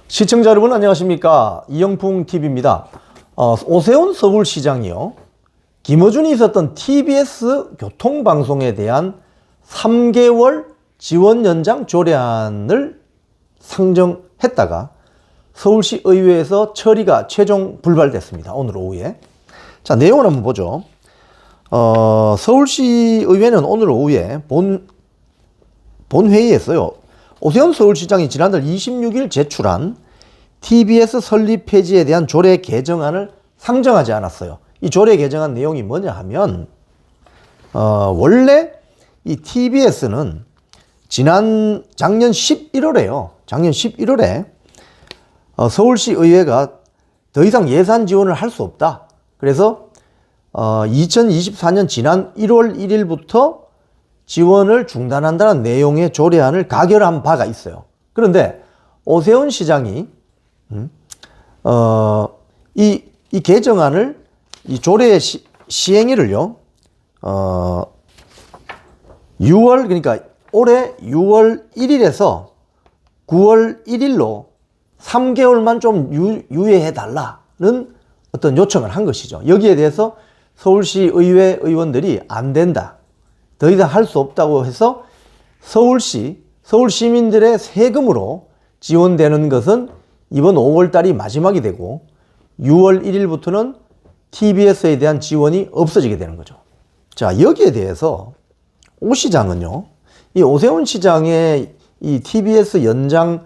시청자 여러분 안녕하십니까, 이영풍TV입니다. 오세훈 서울시장이요, 김어준이 있었던 TBS 교통방송에 대한 3개월 지원 연장 조례안을 상정했다가 서울시 의회에서 처리가 최종 불발됐습니다. 오늘 오후에. 자, 내용을 한번 보죠. 서울시 의회는 오늘 오후에 본회의에서요, 오세훈 서울시장이 지난달 26일 제출한 TBS 설립 폐지에 대한 조례 개정안을 상정하지 않았어요. 이 조례 개정안 내용이 뭐냐 하면, 원래 이 TBS는 작년 11월에요. 작년 11월에 서울시 의회가 더 이상 예산 지원을 할 수 없다. 그래서 2024년 지난 1월 1일부터 지원을 중단한다는 내용의 조례안을 가결한 바가 있어요. 그런데 오세훈 시장이 이 개정안을, 이 조례의 시행일을요, 6월, 그러니까 올해 6월 1일에서 9월 1일로 3개월만 좀 유예해 달라는 어떤 요청을 한 것이죠. 여기에 대해서 서울시 의회 의원들이 안 된다, 더 이상 할 수 없다고 해서 서울 시민들의 세금으로 지원되는 것은 이번 5월 달이 마지막이 되고 6월 1일부터는 TBS에 대한 지원이 없어지게 되는 거죠. 자, 여기에 대해서 오 시장은요, 이 오세훈 시장의 이 TBS 연장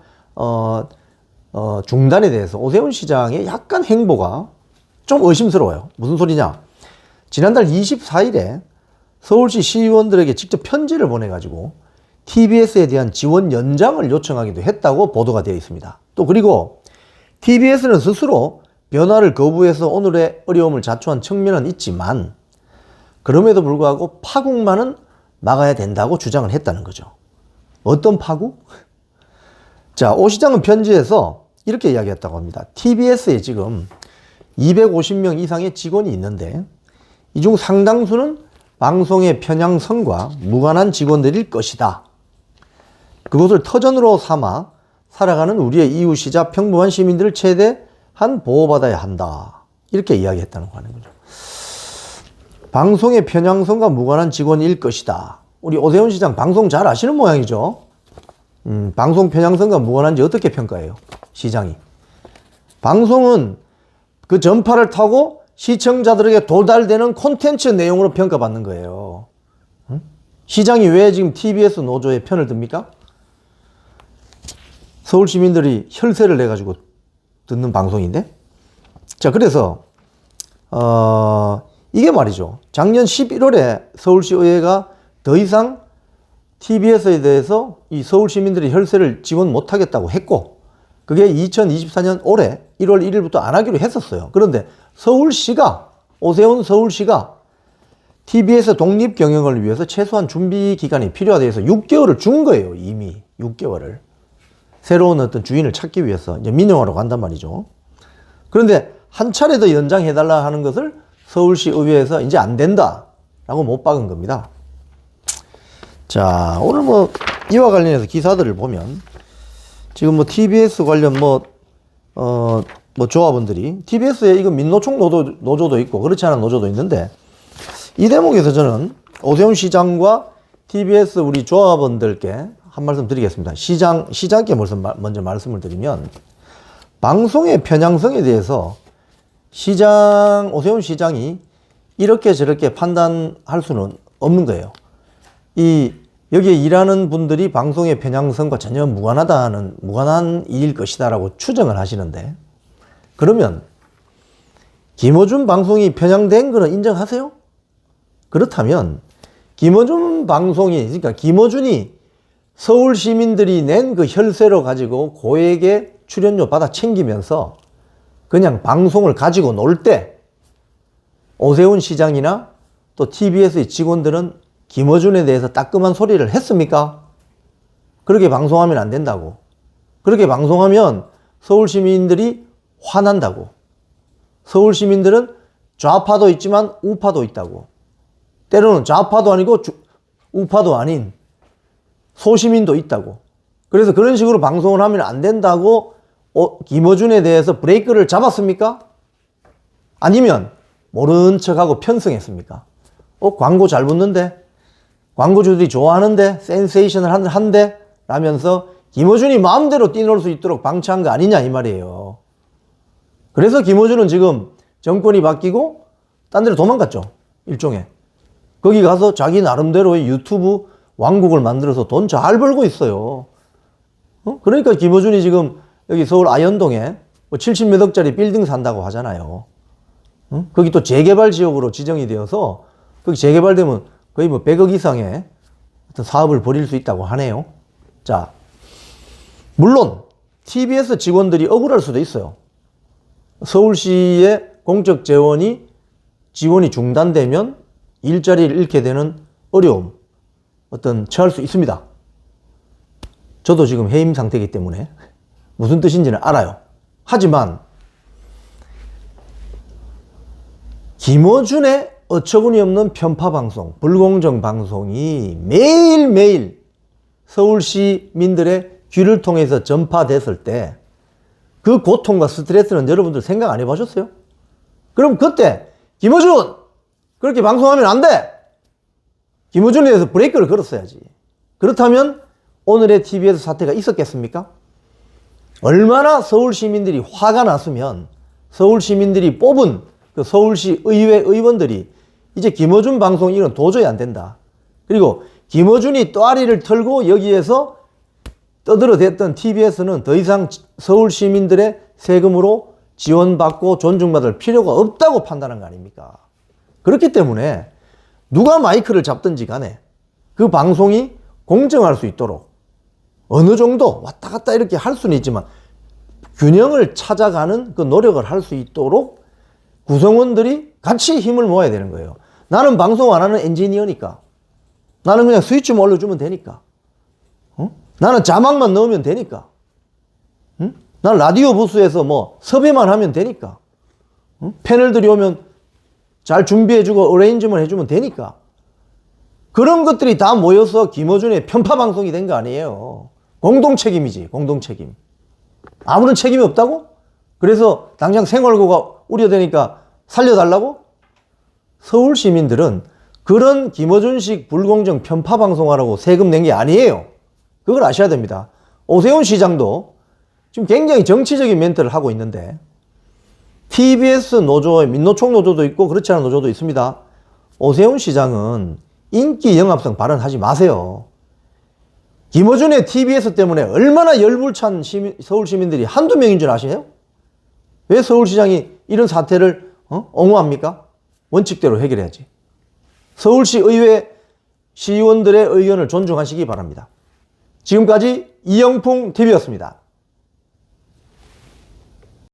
중단에 대해서 오세훈 시장의 약간 행보가 좀 의심스러워요. 무슨 소리냐? 지난달 24일에 서울시 시의원들에게 직접 편지를 보내가지고 TBS에 대한 지원 연장을 요청하기도 했다고 보도가 되어 있습니다. 또 그리고 TBS는 스스로 변화를 거부해서 오늘의 어려움을 자초한 측면은 있지만, 그럼에도 불구하고 파국만은 막아야 된다고 주장을 했다는 거죠. 어떤 파국? 자, 오 시장은 편지에서 이렇게 이야기했다고 합니다. TBS에 지금 250명 이상의 직원이 있는데 이 중 상당수는 방송의 편향성과 무관한 직원들일 것이다. 그것을 터전으로 삼아 살아가는 우리의 이웃이자 평범한 시민들을 최대한 보호받아야 한다. 이렇게 이야기했다는 거 하는 거죠. 방송의 편향성과 무관한 직원일 것이다. 우리 오세훈 시장 방송 잘 아시는 모양이죠. 방송 편향성과 무관한지 어떻게 평가해요? 시장이. 방송은 그 전파를 타고 시청자들에게 도달되는 콘텐츠 내용으로 평가받는 거예요. 시장이 왜 지금 TBS 노조의 편을 듭니까? 서울 시민들이 혈세를 내가지고 듣는 방송인데? 자, 그래서 이게 말이죠. 작년 11월에 서울시 의회가 더 이상 TBS에 대해서 이 서울 시민들이 혈세를 지원 못하겠다고 했고, 그게 2024년 올해 1월 1일부터 안 하기로 했었어요. 그런데 오세훈 서울시가 TBS 독립 경영을 위해서 최소한 준비 기간이 필요하다 해서 6개월을 준 거예요. 이미 6개월을. 새로운 어떤 주인을 찾기 위해서 이제 민영화로 간단 말이죠. 그런데 한 차례 더 연장해달라 하는 것을 서울시 의회에서 이제 안 된다라고 못 박은 겁니다. 자, 오늘 이와 관련해서 기사들을 보면 지금 TBS 관련 조합원들이, TBS에 이거 민노총 노조도 있고 그렇지 않은 노조도 있는데, 이 대목에서 저는 오세훈 시장과 TBS 우리 조합원들께 한 말씀 드리겠습니다. 시장께 먼저 말씀을 드리면, 방송의 편향성에 대해서 오세훈 시장이 이렇게 저렇게 판단할 수는 없는 거예요. 여기에 일하는 분들이 방송의 편향성과 전혀 무관한 일일 것이다라고 추정을 하시는데, 그러면 김어준 방송이 편향된 거는 인정하세요? 그렇다면 김어준 방송이, 그러니까 김어준이 서울 시민들이 낸 그 혈세로 가지고 고액의 출연료 받아 챙기면서 그냥 방송을 가지고 놀 때 오세훈 시장이나 또 TBS의 직원들은 김어준에 대해서 따끔한 소리를 했습니까? 그렇게 방송하면 안 된다고. 그렇게 방송하면 서울 시민들이 화난다고. 서울 시민들은 좌파도 있지만 우파도 있다고. 때로는 좌파도 아니고 우파도 아닌 소시민도 있다고. 그래서 그런 식으로 방송을 하면 안 된다고 김어준에 대해서 브레이크를 잡았습니까? 아니면 모른 척하고 편승했습니까? 광고 잘 붙는데? 광고주들이 좋아하는데? 센세이션을 한데? 라면서 김어준이 마음대로 뛰놀 수 있도록 방치한 거 아니냐 이 말이에요. 그래서 김어준은 지금 정권이 바뀌고 딴 데로 도망갔죠. 일종의. 거기 가서 자기 나름대로의 유튜브 왕국을 만들어서 돈 잘 벌고 있어요. 그러니까 김어준이 지금 여기 서울 아현동에 70몇 억짜리 빌딩 산다고 하잖아요. 거기 또 재개발 지역으로 지정이 되어서 거기 재개발되면 거의 뭐 100억 이상의 어떤 사업을 벌일 수 있다고 하네요. 자, 물론 TBS 직원들이 억울할 수도 있어요. 서울시의 공적 지원이 중단되면 일자리를 잃게 되는 어려움 처할 수 있습니다. 저도 지금 해임 상태이기 때문에 무슨 뜻인지는 알아요. 하지만 김어준의 어처구니 없는 편파 방송, 불공정 방송이 매일매일 서울 시민들의 귀를 통해서 전파됐을 때 그 고통과 스트레스는 여러분들 생각 안 해보셨어요? 그럼 그때 김어준! 그렇게 방송하면 안 돼! 김어준에 대해서 브레이크를 걸었어야지. 그렇다면 오늘의 TBS 사태가 있었겠습니까? 얼마나 서울 시민들이 화가 났으면 서울 시민들이 뽑은 그 서울시 의회 의원들이 이제 김어준 방송 이건 도저히 안 된다. 그리고 김어준이 또아리를 털고 여기에서 떠들어댔던 TBS는 더 이상 서울 시민들의 세금으로 지원받고 존중받을 필요가 없다고 판단한 거 아닙니까? 그렇기 때문에 누가 마이크를 잡든지 간에 그 방송이 공정할 수 있도록 어느 정도 왔다 갔다 이렇게 할 수는 있지만 균형을 찾아가는 그 노력을 할 수 있도록 구성원들이 같이 힘을 모아야 되는 거예요. 나는 방송 안 하는 엔지니어니까. 나는 그냥 스위치만 올려주면 되니까. 나는 자막만 넣으면 되니까. 나는 라디오 부스에서 뭐 섭외만 하면 되니까. 패널들이 오면 잘 준비해주고 어레인지만 해주면 되니까. 그런 것들이 다 모여서 김어준의 편파 방송이 된 거 아니에요. 공동 책임이지, 공동 책임. 아무런 책임이 없다고? 그래서 당장 생활고가 우려되니까 살려달라고? 서울 시민들은 그런 김어준식 불공정 편파 방송하라고 세금 낸 게 아니에요. 그걸 아셔야 됩니다. 오세훈 시장도 지금 굉장히 정치적인 멘트를 하고 있는데 TBS 노조에 민노총 노조도 있고 그렇지 않은 노조도 있습니다. 오세훈 시장은 인기 영합성 발언하지 마세요. 김어준의 TBS 때문에 얼마나 열불찬 서울 시민들이 한두 명인 줄 아시나요? 왜 서울시장이 이런 사태를 옹호합니까? 원칙대로 해결해야지. 서울시 의회 시의원들의 의견을 존중하시기 바랍니다. 지금까지 이영풍 TV였습니다.